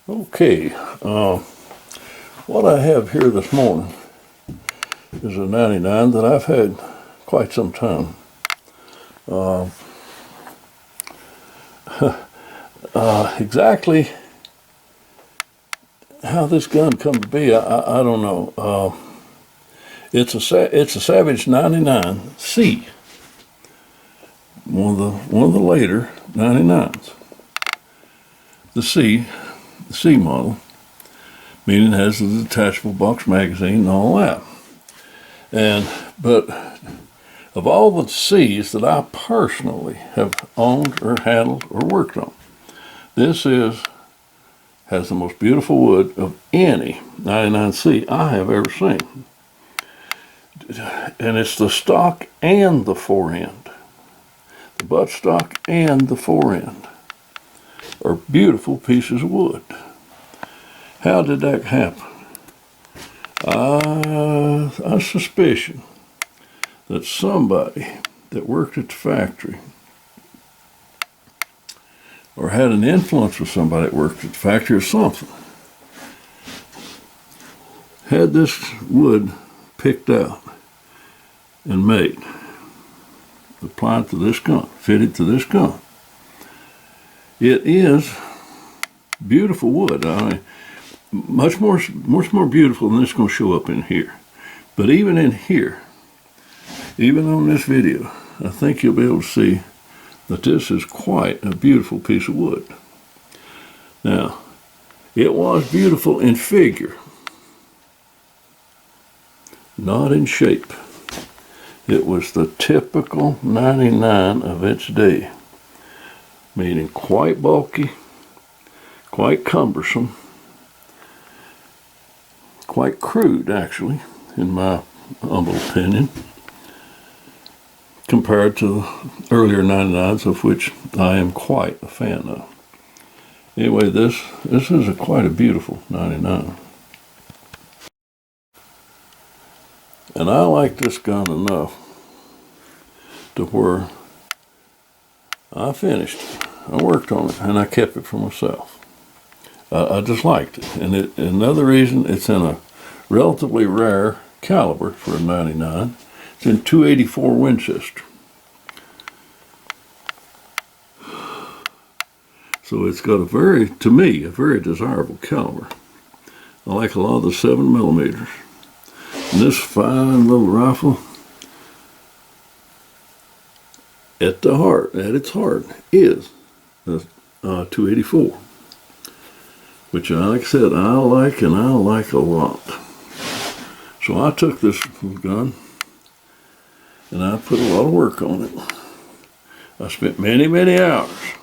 Okay, what I have here this morning is a 99 that I've had quite some time. Exactly how this gun come to be, I don't know. It's a Savage 99C, one of the later 99s. The C model, meaning it has the detachable box magazine and all that. But of all the C's that I personally have owned or handled or worked on, this has the most beautiful wood of any 99C I have ever seen. And it's the stock and the forend. The buttstock and the forend are beautiful pieces of wood. How did that happen? I suspicion that somebody that worked at the factory or had an influence with somebody that worked at the factory or something had this wood picked out and made, applied to this gun, fitted to this gun. It is beautiful wood. I mean, much more beautiful than this is going to show up in here. But even in here, even on this video, I think you'll be able to see that this is quite a beautiful piece of wood. Now, it was beautiful in figure, not in shape. It was the typical 99 of its day, meaning quite bulky, quite cumbersome, quite crude, actually, in my humble opinion, compared to earlier 99s, of which I am quite a fan of. Anyway, this is quite a beautiful 99. And I like this gun enough to where I finished it. I worked on it, and I kept it for myself. I just liked it. And another reason, it's in a relatively rare caliber for a 99. It's in .284 Winchester. So it's got to me, a very desirable caliber. I like a lot of the 7mm. And this fine little rifle, at its heart, is a .284. Which, like I said, I like a lot. So I took this gun and I put a lot of work on it. I spent many, many hours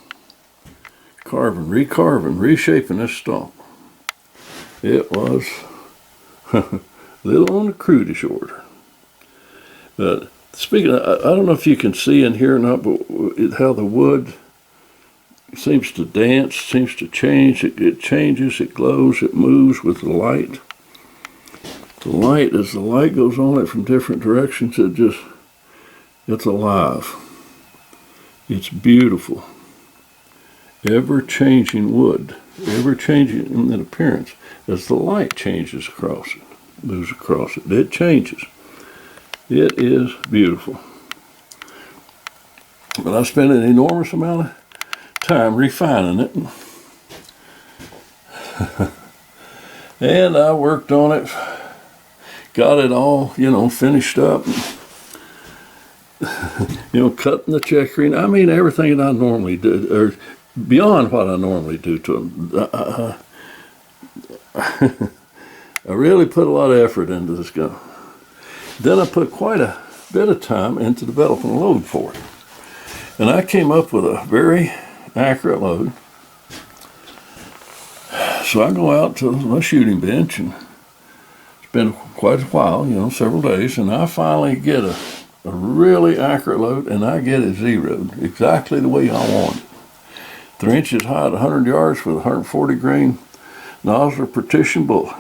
carving, recarving, reshaping this stock. It was a little on the crudish order. But speaking of, I don't know if you can see in here or not, but how the wood seems to dance, seems to change. It changes, it glows, it moves with the light. The light, as the light goes on it from different directions, it's alive. It's beautiful. Ever-changing wood, ever-changing in appearance. As the light changes across it, moves across it, it changes. It is beautiful. But I spent an enormous amount of time refining it. And I worked on it, got it all, finished up. Cutting the checkering. I mean, everything that I normally do, or beyond what I normally do to them. I really put a lot of effort into this gun. Then I put quite a bit of time into developing a load for it. And I came up with a very accurate load. So I go out to my shooting bench and spend quite a while, several days, and I finally get a really accurate load, and I get it zeroed exactly the way I want it. 3 inches high at 100 yards with a 140 grain Nosler partition bullet.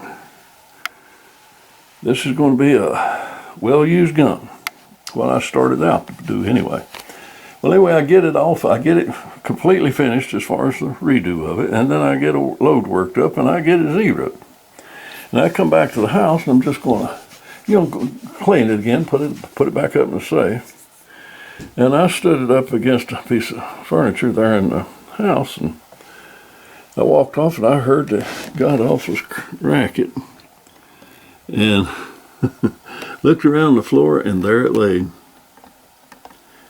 This is going to be a well-used gun. What I started out to do anyway. Well, anyway, I get it off. I get it completely finished as far as the redo of it, and then I get a load worked up, and I get it zeroed. And I come back to the house, and I'm just going to, clean it again, put it back up in the safe. And I stood it up against a piece of furniture there in the house, and I walked off, and I heard the god awful racket, and looked around the floor, and there it lay.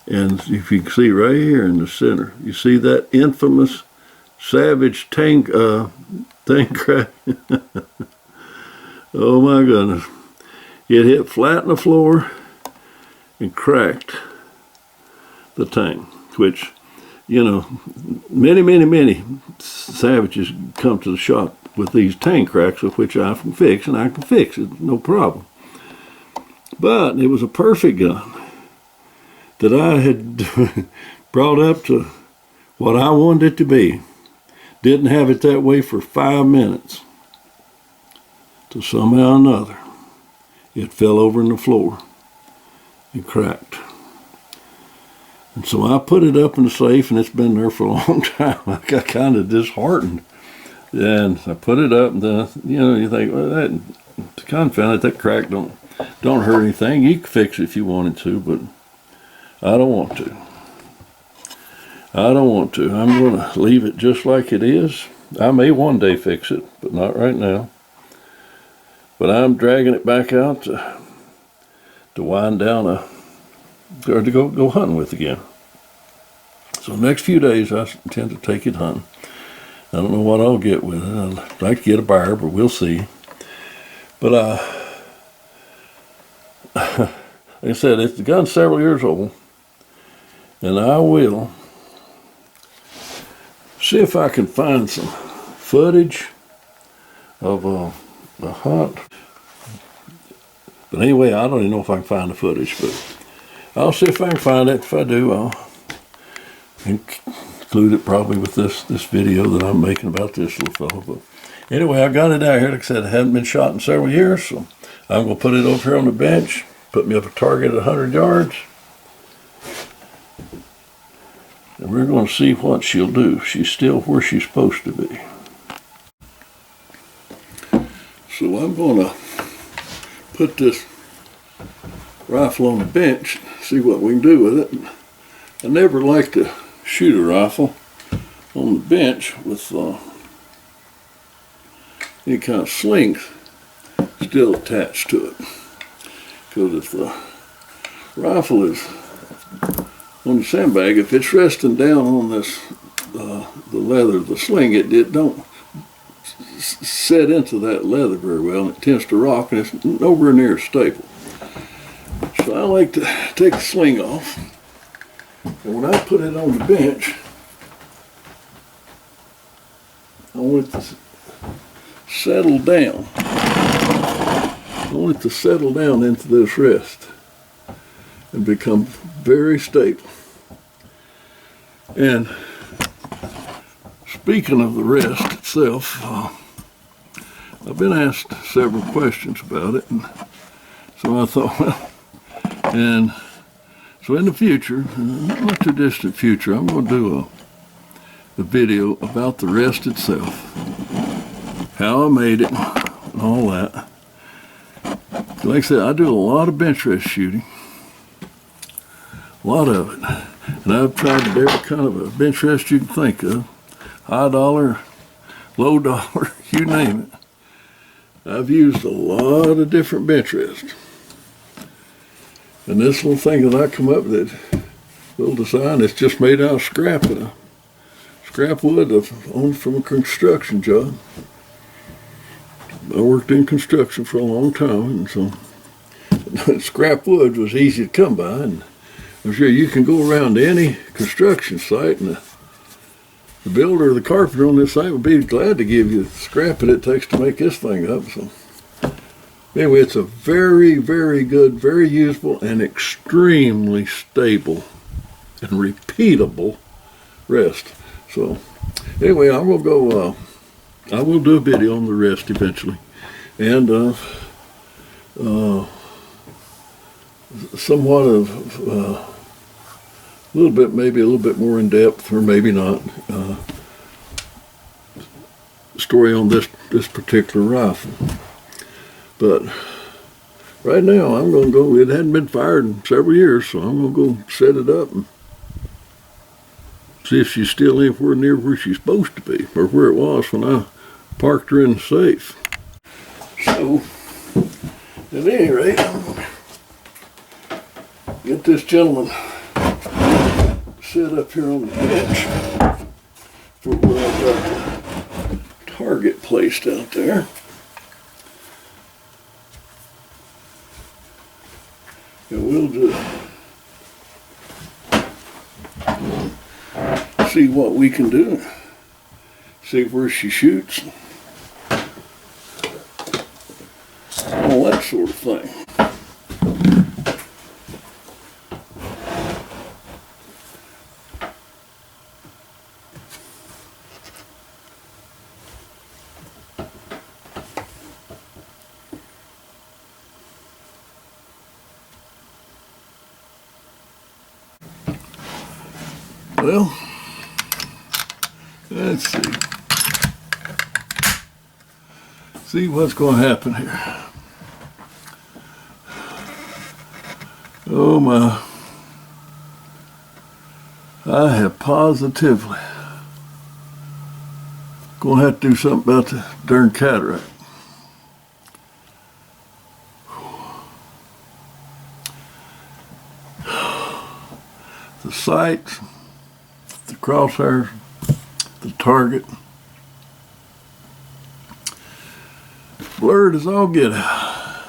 And if you can see right here in the center, you see that infamous savage thing crack. Oh my goodness. It hit flat in the floor and cracked the tank, which, many savages come to the shop with these tank cracks, of which I can fix, and I can fix it, no problem. But it was a perfect gun that I had brought up to what I wanted it to be. Didn't have it that way for 5 minutes. So somehow or another, it fell over in the floor and cracked. And so I put it up in the safe, and it's been there for a long time. I got kind of disheartened. And I put it up, and then, you think, well, that confound it, that crack don't hurt anything. You can fix it if you wanted to, but I don't want to. I'm going to leave it just like it is. I may one day fix it, but not right now. But I'm dragging it back out to wind down or to go hunting with again. So the next few days I intend to take it hunting. I don't know what I'll get with it. I'd like to get a buyer, but we'll see. But like I said, the gun's several years old. And I will see if I can find some footage of a hunt. But anyway, I don't even know if I can find the footage, but I'll see if I can find it. If I do, I'll include it probably with this video that I'm making about this little fellow. But anyway, I got it out here. Like I said, it hadn't been shot in several years, so I'm going to put it over here on the bench, put me up a target at 100 yards. And we're going to see what she'll do. She's still where she's supposed to be. So I'm going to put this rifle on the bench, see what we can do with it. I never like to shoot a rifle on the bench with any kind of slings still attached to it. Because if the rifle is on the sandbag, if it's resting down on this, the leather of the sling, it don't set into that leather very well, and it tends to rock, and it's nowhere near stable. So I like to take the sling off, and when I put it on the bench, I want it to settle down. I want it to settle down into this rest and become very stable. And speaking of the rest itself, I've been asked several questions about it, and so I thought, well, and so in the future, not too distant future, I'm going to do a video about the rest itself, how I made it, and all that. Like I said, I do a lot of bench rest shooting. A lot of it. And I've tried every kind of a bench rest you can think of. High dollar, low dollar, you name it. I've used a lot of different bench rests. And this little thing that I come up with, little design, it's just made out of scrap wood from a construction job. I worked in construction for a long time, and so scrap wood was easy to come by, and I'm sure you can go around to any construction site, and the builder or the carpenter on this site would be glad to give you the scrap that it takes to make this thing up. So anyway, it's a very, very good, very usable, and extremely stable and repeatable rest. So anyway, I will go. I will do a video on the rest eventually, and somewhat of a little bit, maybe a little bit more in depth, or maybe not. Story on this particular rifle, but right now I'm going to go. It hadn't been fired in several years, so I'm going to go set it up and see if she's still anywhere near where she's supposed to be, or where it was when I parked her in the safe. So, at any rate, I'm going to get this gentleman set up here on the bench for where I've got the target placed out there. And we'll just see what we can do. See where she shoots. All that sort of thing. Well, let's see. See what's going to happen here. Oh my. I have positively going to have to do something about the darn cataract. The sights, the crosshairs, the target, blurred as all get out.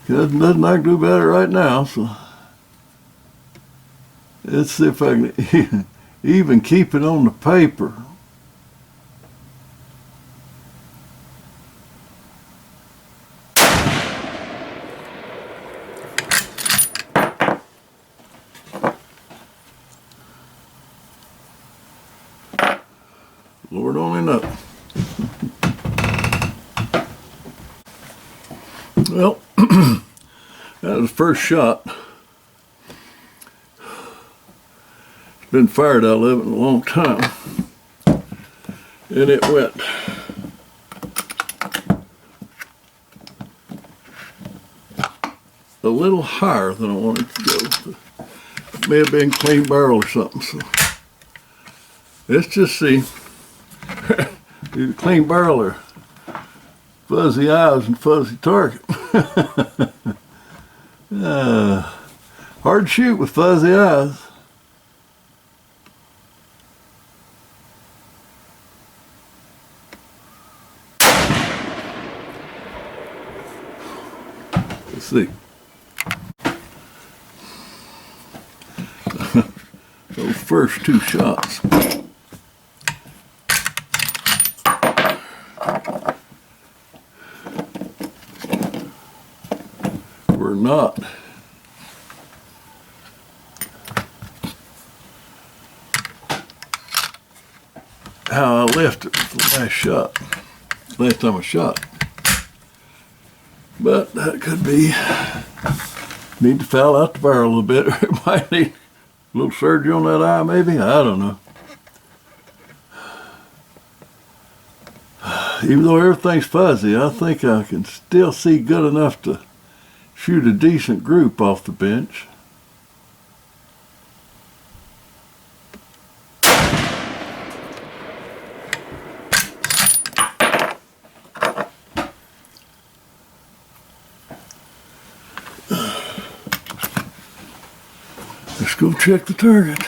There's nothing I can do about it right now, so let's see if I can even keep it on the paper. Lord only knows. Well, that was the first shot. It's been fired out of it in a long time. And it went a little higher than I wanted to go. It may have been clean barrel or something. So let's just see. Either clean barrel or fuzzy eyes and fuzzy target. Hard to shoot with fuzzy eyes. Let's see. Those first two shots. Were not how I left it with the last shot, last time I shot. But that could be, need to foul out the barrel a little bit, or it might need a little surgery on that eye maybe, I don't know. Even though everything's fuzzy, I think I can still see good enough to shoot a decent group off the bench. Let's go check the target.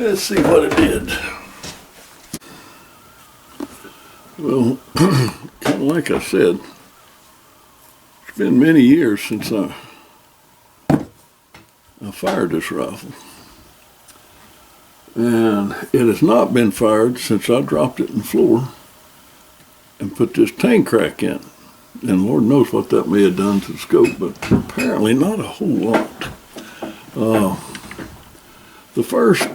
Let's see what it did. Well, kind of like I said, it's been many years since I fired this rifle. And it has not been fired since I dropped it in the floor and put this tank crack in. And Lord knows what that may have done to the scope, but apparently not a whole lot. The first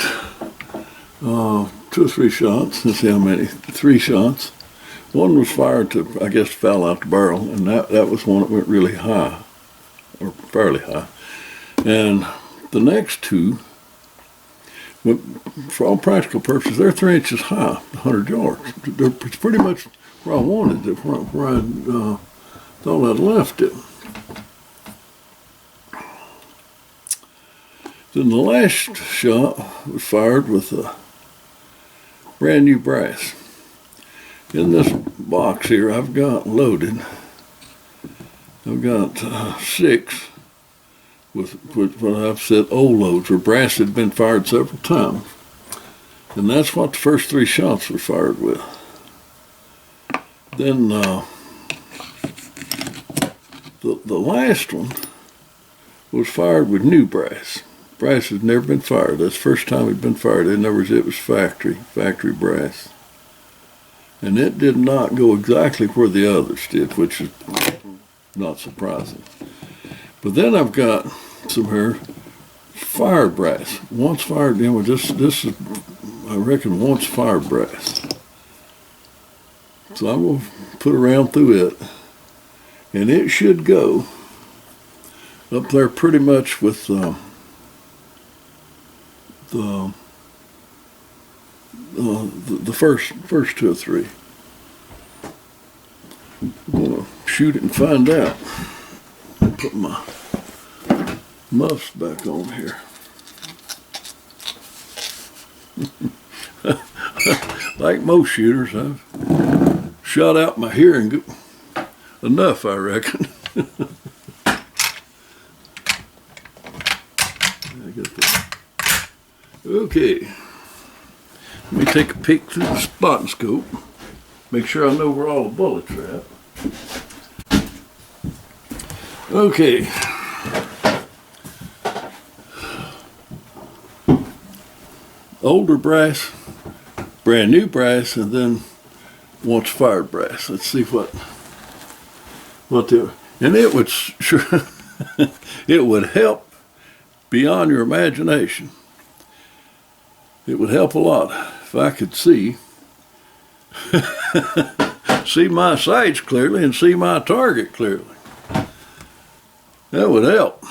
2 or 3 shots, let's see how many, 3 shots. One was fired to, I guess, fell out the barrel, and that was one that went really high, or fairly high. And the next 2, for all practical purposes, they're 3 inches high, 100 yards. It's pretty much where I wanted it, where I thought I'd left it. Then the last shot was fired with a brand new brass. In this box here I've got loaded, I've got 6 with what I've said old loads, where brass had been fired several times. And that's what the first 3 shots were fired with. Then the last one was fired with new brass. Brass had never been fired. That's the first time it had been fired. In other words, it was factory brass. And it did not go exactly where the others did, which is not surprising. But then I've got some here fired brass. Once fired, this is, I reckon, once fired brass. So I'm going to put a round through it, and it should go up there pretty much with the first 2 or 3. I'm going to shoot it and find out. I'll put my muffs back on here. Like most shooters, I've shot out my hearing enough, I reckon. Okay, let me take a peek through the spotting scope, make sure I know where all the bullets are at. Okay, older brass, brand new brass, and then once fired brass. Let's see what and it would sure it would help beyond your imagination. It would help a lot if I could see my sights clearly and see my target clearly. That would help.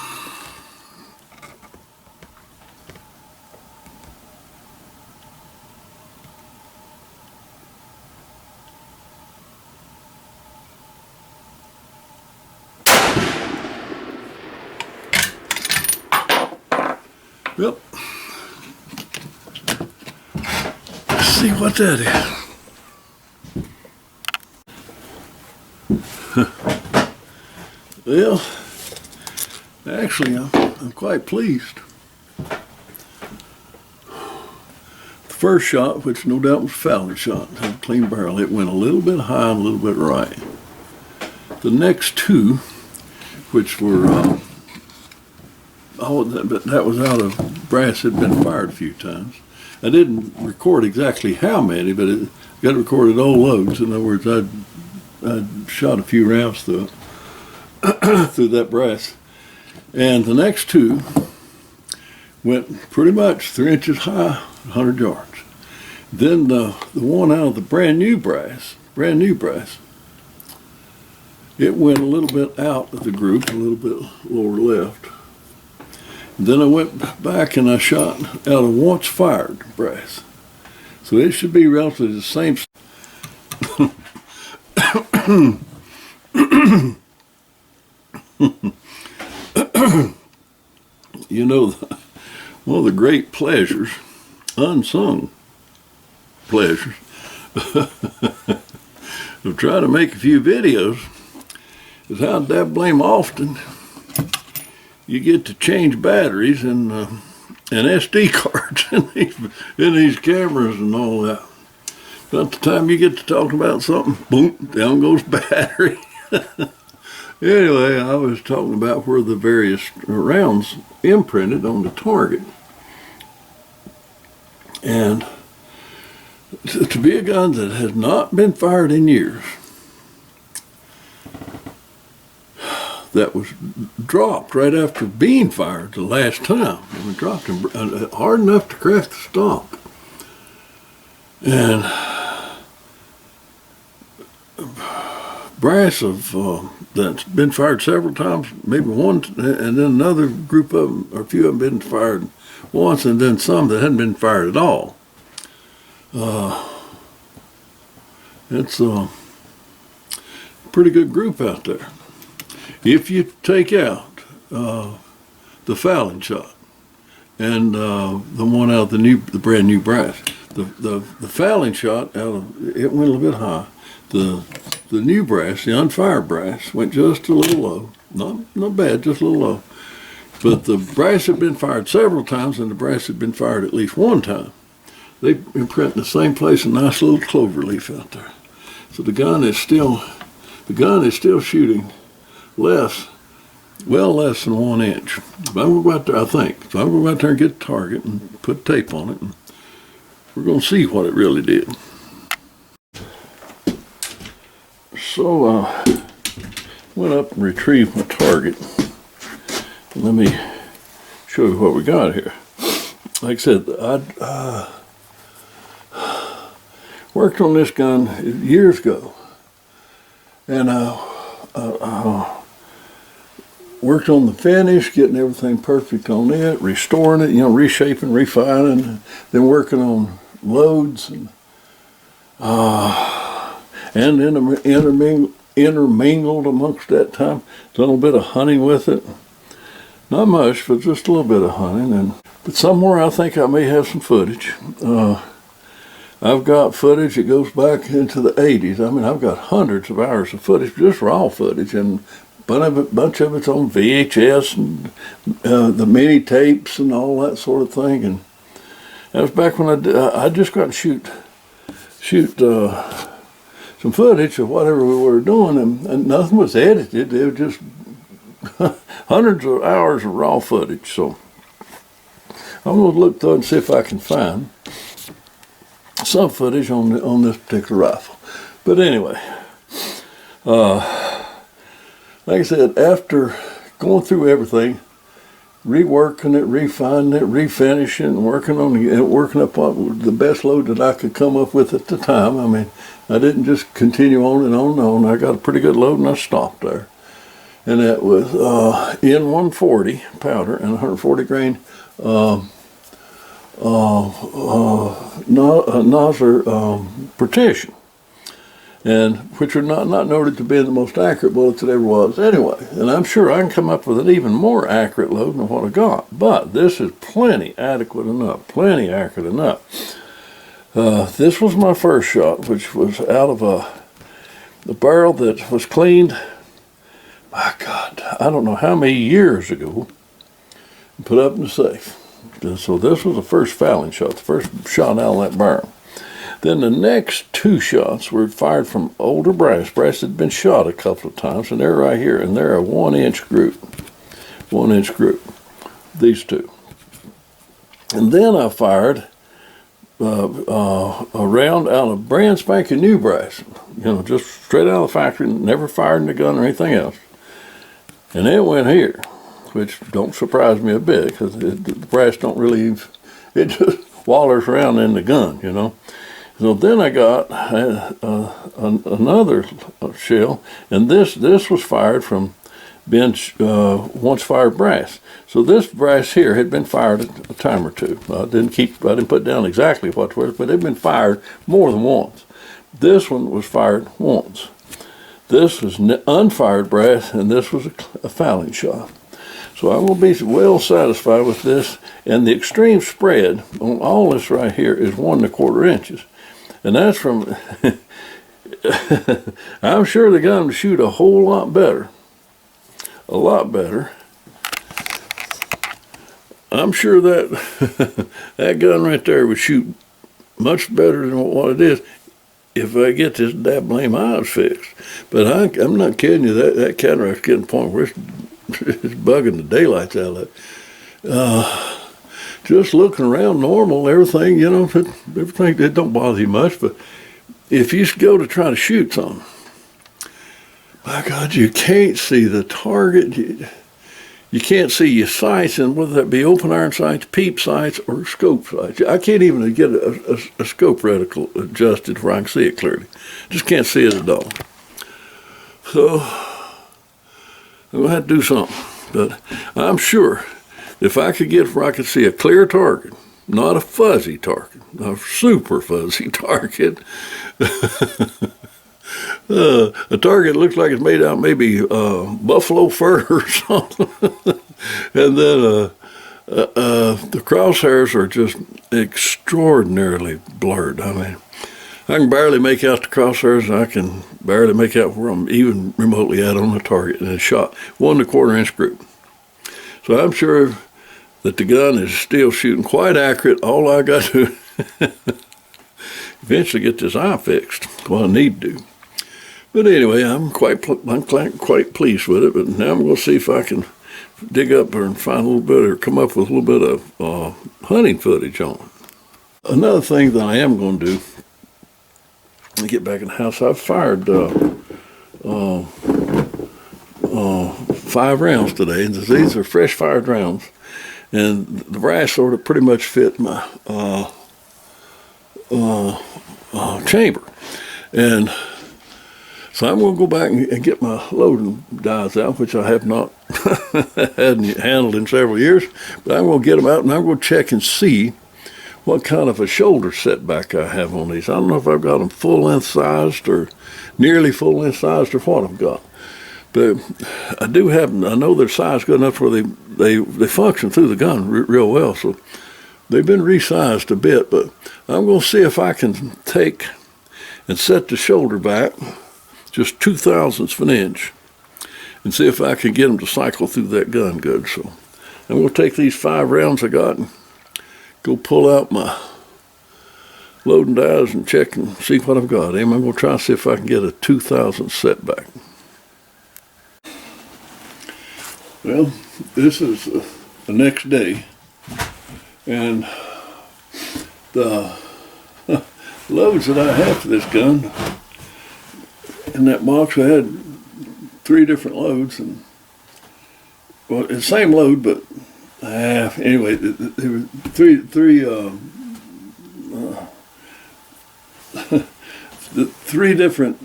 Yep. Let's see what that is. Well, actually, I'm quite pleased. The first shot, which no doubt was a fouling shot, had a clean barrel, it went a little bit high and a little bit right. The next 2, which were, that was out of brass that had been fired a few times. I didn't record exactly how many, but it got recorded old loads. In other words, I'd shot a few rounds through it, through that brass. And the next 2 went pretty much 3 inches high, 100 yards. Then the one out of the brand new brass, it went a little bit out of the group, a little bit lower left. Then I went back and I shot out of once fired brass. So it should be relatively the same. You know, one of the great pleasures, unsung pleasures, of trying to make a few videos is how damn blame often you get to change batteries and and SD cards in these cameras and all that. About the time you get to talking about something, boom, down goes battery. Anyway, I was talking about where the various rounds imprinted on the target. And to be a gun that has not been fired in years, that was dropped right after being fired the last time. It was dropped hard enough to crack the stock. And brass that's been fired several times, maybe one, and then another group of them, or a few of them been fired once, and then some that hadn't been fired at all. It's a pretty good group out there. If you take out the fouling shot and the one out of the brand new brass, the fouling shot out of it went a little bit high. The new brass, the unfired brass, went just a little low. Not bad, just a little low. But the brass had been fired several times, and the brass had been fired at least one time. They imprint in the same place, a nice little clover leaf out there. So the gun is still shooting well less than 1 inch. If I go out there, I think. So I'm going to go out there and get the target and put tape on it, and we're going to see what it really did. So went up and retrieved my target. Let me show you what we got here. Like I said, I worked on this gun years ago, and worked on the finish, getting everything perfect on it, restoring it, reshaping, refining, then working on loads and intermingled amongst that time. Done a little bit of hunting with it. Not much, but just a little bit of hunting. But somewhere I think I may have some footage. I've got footage that goes back into the 80s. I mean, I've got hundreds of hours of footage, just raw footage, and a bunch of it's on VHS and the mini tapes and all that sort of thing. And that was back when I just got to shoot some footage of whatever we were doing, and nothing was edited. It was just hundreds of hours of raw footage. So I'm going to look through and see if I can find some footage on this particular rifle. But anyway, like I said, after going through everything, reworking it, refining it, refinishing, working up the best load that I could come up with at the time. I mean, I didn't just continue on and on and on. I got a pretty good load and I stopped there. And that was N140 powder and 140 grain Nosler partition, and which are not noted to be the most accurate bullets that ever was. Anyway, and I'm sure I can come up with an even more accurate load than what I got. But this is plenty accurate enough. This was my first shot, which was out of a barrel that was cleaned, my God, I don't know how many years ago, and put up in the safe. So this was the first fouling shot, the first shot out of that barrel. Then the next two shots were fired from older brass that had been shot a couple of times, and they're right here, and they're a 1 inch group. 1 inch group, these two. And then I fired a round out of brand spanking new brass, just straight out of the factory, never fired in the gun or anything else. And it went here, which don't surprise me a bit, because the brass don't really, it just wallers around in the gun, So then I got another shell, and this was fired from once fired brass. So this brass here had been fired a time or two. I didn't put down exactly what it was, but it had been fired more than once. This one was fired once. This was unfired brass, and this was a fouling shot. So I will be well satisfied with this, and the extreme spread on all this right here is 1 1/4 inches. And that's from, I'm sure the gun would shoot a whole lot better, I'm sure that that gun right there would shoot much better than what it is if I get this blame eyes fixed. But I'm not kidding you. That cataract's getting to the point where it's bugging the daylights out of it. Just looking around normal, everything, everything, it don't bother you much. But if you go to try to shoot something, my God, you can't see the target. You can't see your sights, and whether that be open iron sights, peep sights, or scope sights. I can't even get a scope reticle adjusted where I can see it clearly. Just can't see it at all. So I'm going to have to do something. But I'm sure if I could get where I could see a clear target, not a fuzzy target, a super fuzzy target, a target looks like it's made out maybe buffalo fur or something, and then the crosshairs are just extraordinarily blurred. I mean, I can barely make out the crosshairs, and I can barely make out where I'm even remotely at on the target, and it's shot 1 1/4 inch group. So I'm sure that the gun is still shooting quite accurate. All I got to do eventually get this eye fixed, what I need to do. But anyway, I'm quite pleased with it. But now I'm going to see if I can dig up and find a little bit, or come up with a little bit of hunting footage on it. Another thing that I am going to do, when I get back in the house, I've fired 5 rounds today. And these are fresh fired rounds, and the brass sort of pretty much fit my chamber. And so I'm going to go back and get my loading dies out, which I have not hadn't handled in several years. But I'm going to get them out, and I'm going to check and see what kind of a shoulder setback I have on these. I don't know if I've got them full-length sized or nearly full-length sized, or what I've got. But I know they're sized good enough where they function through the gun real well. So they've been resized a bit, but I'm going to see if I can take and set the shoulder back just 0.02 of an inch, and see if I can get them to cycle through that gun good. So I'm going to take these 5 rounds I got and go pull out my loading dies and check and see what I've got. I'm going to try to see if I can get a 0.02 setback. Well, this is the next day, and the loads that I have for this gun, in that box I had 3 different loads, and well, it's the same load, but anyway, there were three different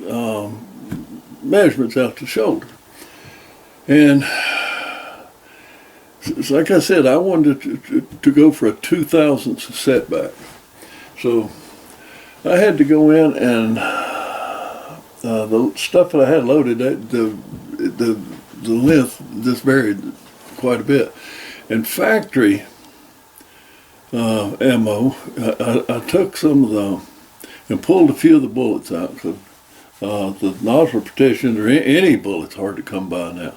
measurements out the shoulder. And so like I said, I wanted to go for a 0.02 setback. So I had to go in, and the stuff that I had loaded, the length just varied quite a bit. And factory ammo, I took some of and pulled a few of the bullets out. So the nozzle protection, or any bullet's hard to come by now.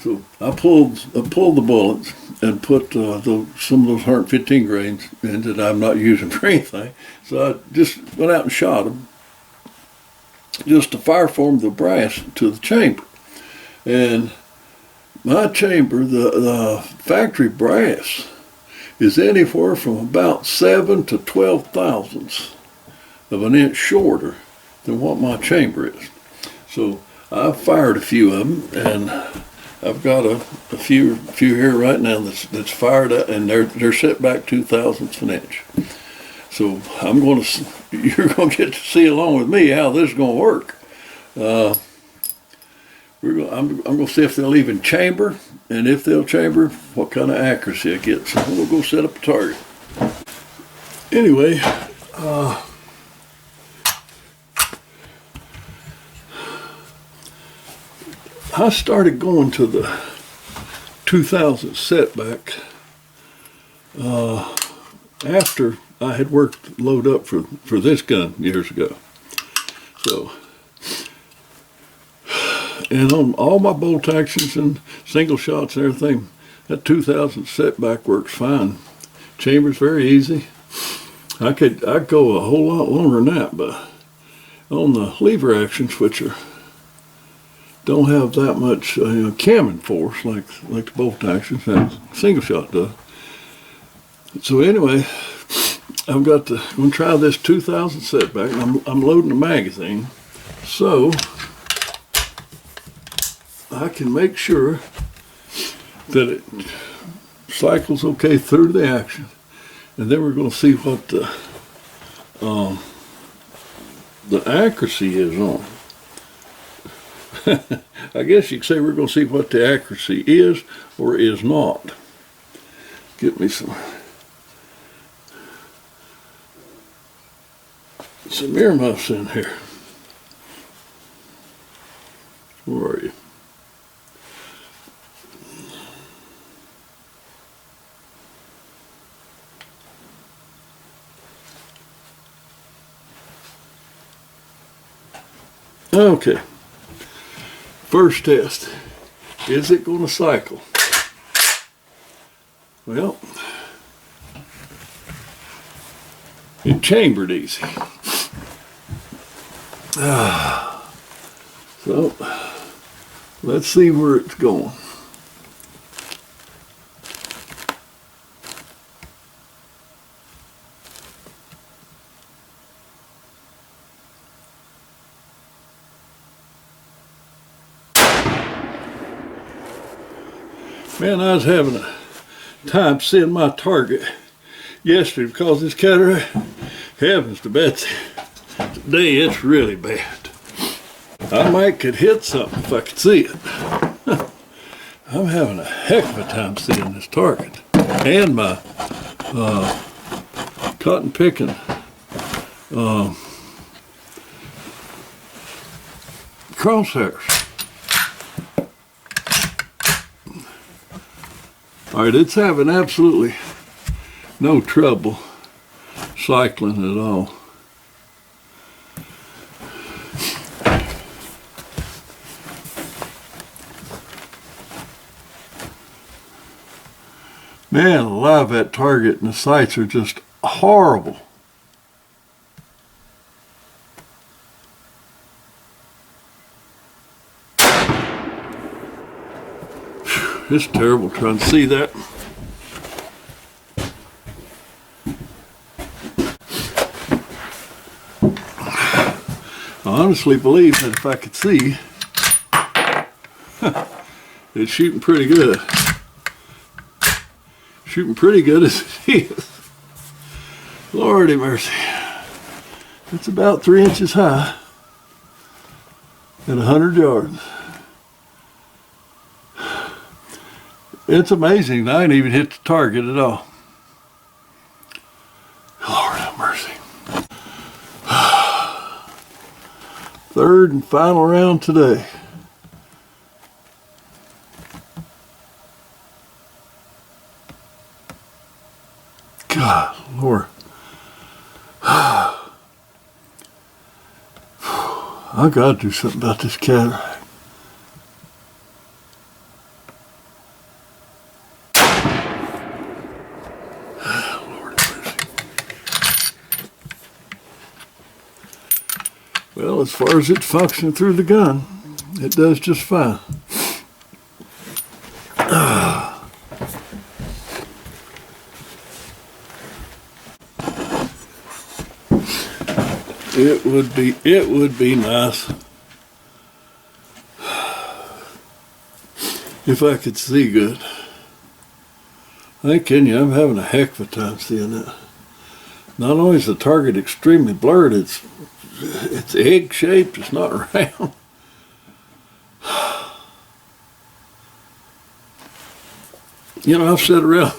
So I pulled the bullets and put some of those 115 grains in that I'm not using for anything. So I just went out and shot them, just to fire form the brass to the chamber. And my chamber, the factory brass, is anywhere from about 7 to 12 thousandths of an inch shorter than what my chamber is. So I fired a few of them, and I've got a few here right now that's fired up, and they're set back 0.02 of an inch. So you're going to get to see along with me how this is going to work. I'm going to see if they'll even chamber, and if they'll chamber, what kind of accuracy I get. So we'll go set up a target. Anyway, I started going to the 0.02 setback after I had worked load up for this gun years ago. So, and on all my bolt actions and single shots and everything, That 2000 setback works fine. Chamber's very easy. I'd go a whole lot longer than that, but on the lever actions, which don't have that much camming force like the bolt actions that single shot does. So anyway, I'm going to try this 2000 setback. I'm loading the magazine, so I can make sure that it cycles okay through the action, and then we're going to see what the accuracy is on. I guess you could say we're going to see what the accuracy is or is not. Get me some earmuffs in here. Where are you? Okay. First test. Is it going to cycle? Well, it chambered easy. So, let's see where it's going. Man, I was having a time seeing my target yesterday because this cataract, heavens to Betsy, today it's really bad. I might could hit something if I could see it. I'm having a heck of a time seeing this target. And my cotton picking crosshairs. All right, it's having absolutely no trouble cycling at all. Man alive, that target and the sights are just horrible. It's terrible trying to see that. I honestly believe that if I could see, it's shooting pretty good. Shooting pretty good as it is. Lordy mercy. It's about 3 inches high at 100 yards. It's amazing. I ain't even hit the target at all. Lord have mercy. Third and final round today. God, Lord. I gotta do something about this cataract. Well, as far as it's functioning through the gun, it does just fine. It would be nice if I could see good. I tell you, I'm having a heck of a time seeing that. Not only is the target extremely blurred, it's egg shaped, it's not round. You know, I've sat around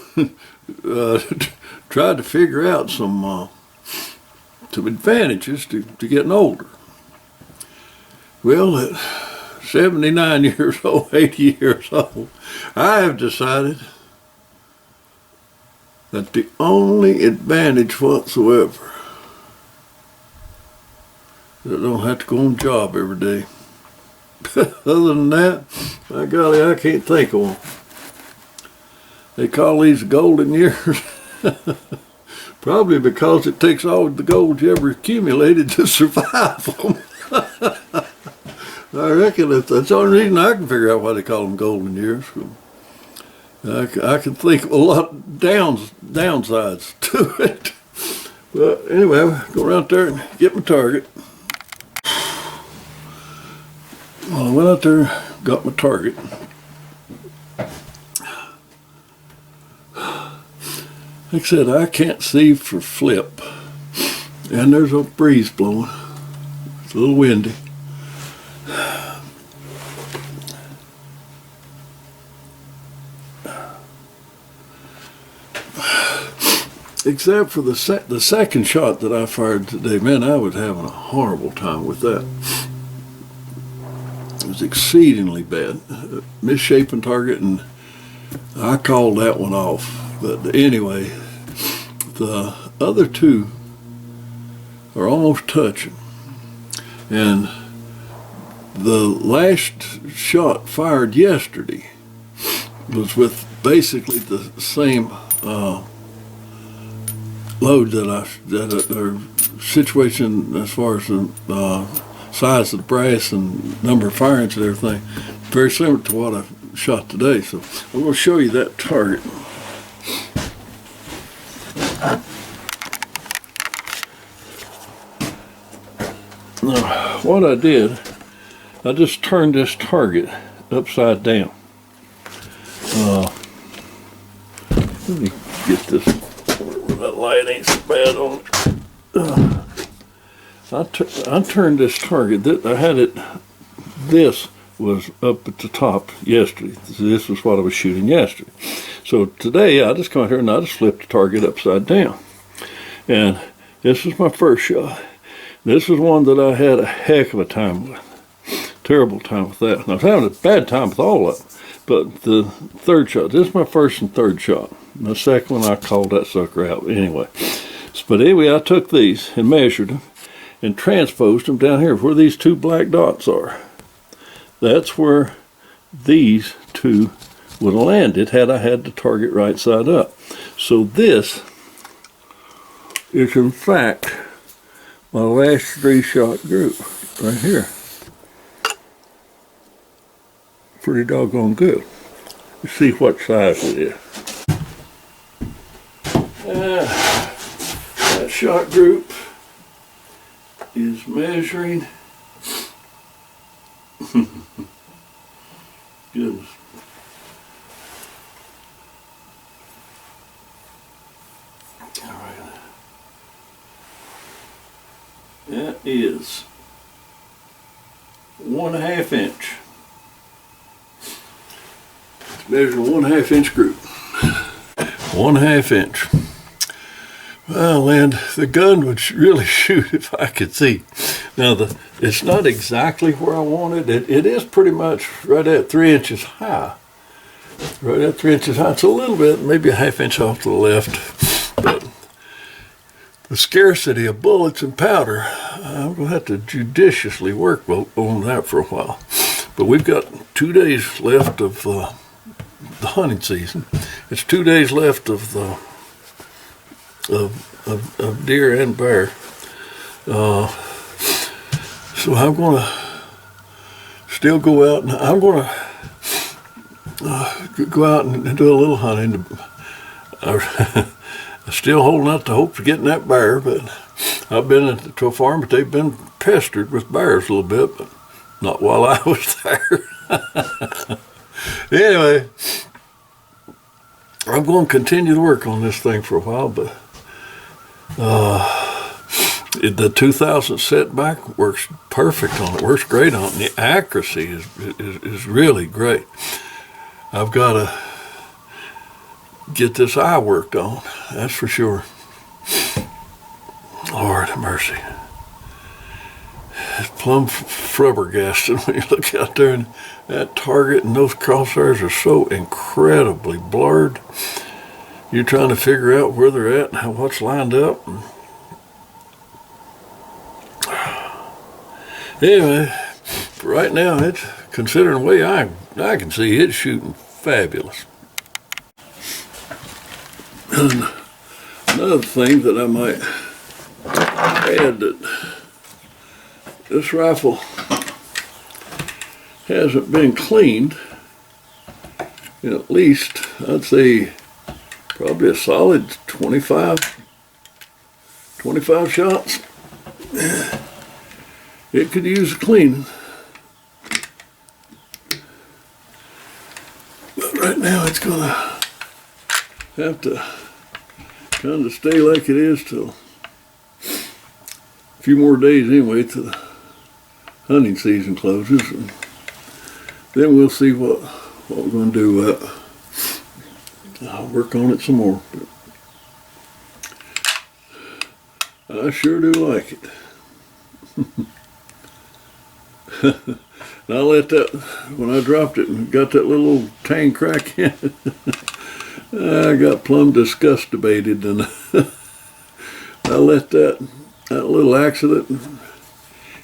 tried to figure out some advantages to getting older. Well, at 79 years old, 80 years old, I have decided that the only advantage whatsoever is I don't have to go on the job every day. Other than that, by golly, I can't think of one. They call these golden years. Probably because it takes all the gold you ever accumulated to survive them. I reckon that's the only reason I can figure out why they call them golden years. I can think of a lot of downsides to it. But anyway, I'll go around there and get my target. Well, I went out there, got my target. Like I said, I can't see for flip. And there's a breeze blowing. It's a little windy. Except for the second shot that I fired today, man, I was having a horrible time with that. It was exceedingly bad. Misshapen target, and I called that one off. But anyway, the other two are almost touching. And the last shot fired yesterday was with basically the same load or situation as far as the size of the brass and number of firings and everything, very similar to what I shot today. So I'm going to show you that target. Now, what I did, I just turned this target upside down. Let me get this where that light ain't so bad on it. I turned this target. I had it. This was up at the top yesterday. This was what I was shooting yesterday. So today I just come out here and I just flipped the target upside down. And this was my first shot. This was one that I had a heck of a time with. Terrible time with that. And I was having a bad time with all of them. But the third shot, this is my first and third shot. And the second one I called that sucker out anyway. But anyway, I took these and measured them and transposed them down here where these two black dots are. That's where these two would have landed had I had the target right side up. So this is in fact my last 3-shot group right here. Pretty doggone good. Let's see what size it is. That shot group is measuring goodness. All right. That is 1.5 inch. It's measuring 1.5 inch group. 1.5 inch. Well, and the gun would really shoot if I could see. Now, it's not exactly where I want it. It is pretty much right at 3 inches high. Right at 3 inches high. It's a little bit, maybe a 1/2 inch off to the left. But the scarcity of bullets and powder, I'm going to have to judiciously work on that for a while. But we've got 2 days left of the hunting season. It's 2 days left of the of deer and bear. So I'm going to still go out, and I'm going to go out and do a little hunting. I'm still holding out the hope of getting that bear, but I've been to a farm, but they've been pestered with bears a little bit, but not while I was there. Anyway, I'm going to continue to work on this thing for a while, but the 2000 setback works perfect on it, works great on it, and the accuracy is really great. I've got to get this eye worked on, that's for sure. Lord have mercy. It's plumb flabbergasted when you look out there and that target and those crosshairs are so incredibly blurred. You're trying to figure out where they're at and what's lined up. Anyway, right now, it's considering the way I can see it's shooting fabulous. Another thing that I might add, that this rifle hasn't been cleaned in at least, I'd say, probably a solid 25 shots. It could use cleaning. But right now it's gonna have to kind of stay like it is till a few more days anyway, till the hunting season closes, and then we'll see what we're going to do with it. I'll work on it some more. But I sure do like it. And I let that, when I dropped it and got that little tang crack in it, I got plumb disgust-abated, and I let that little accident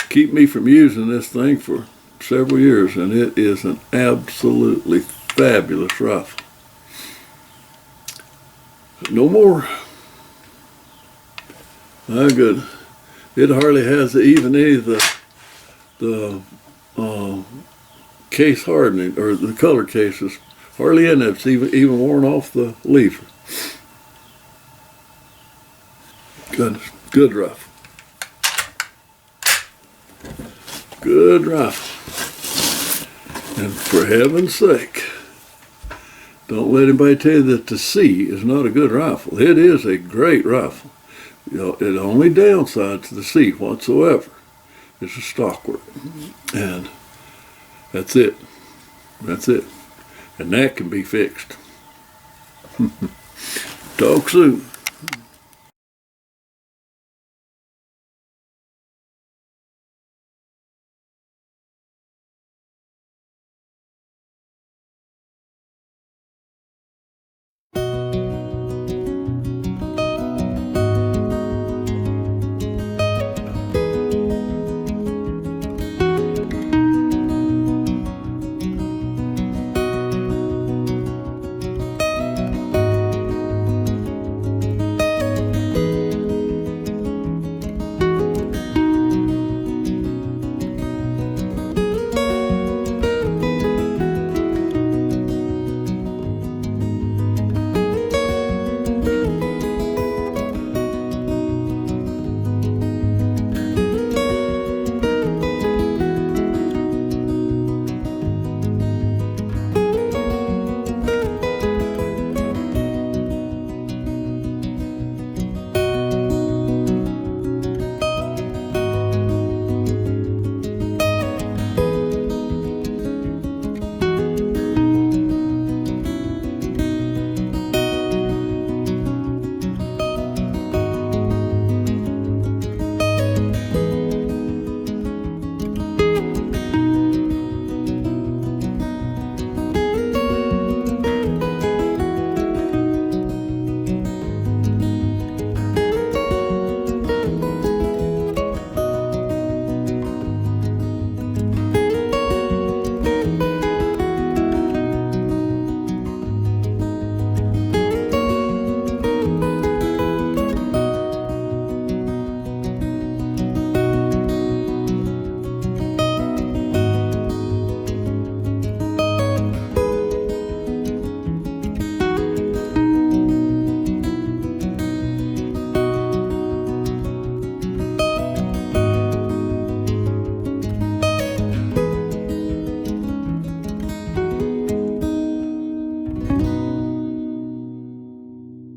keep me from using this thing for several years, and it is an absolutely fabulous rifle. No more. My good. It hardly has even any of the case hardening, or the color cases. Hardly any. It's even worn off the leaf. Good rifle. Good rifle. And for heaven's sake, don't let anybody tell you that the C is not a good rifle. It is a great rifle. You know, the only downside to the C whatsoever is the stock work. And that's it. That's it. And that can be fixed. Talk soon.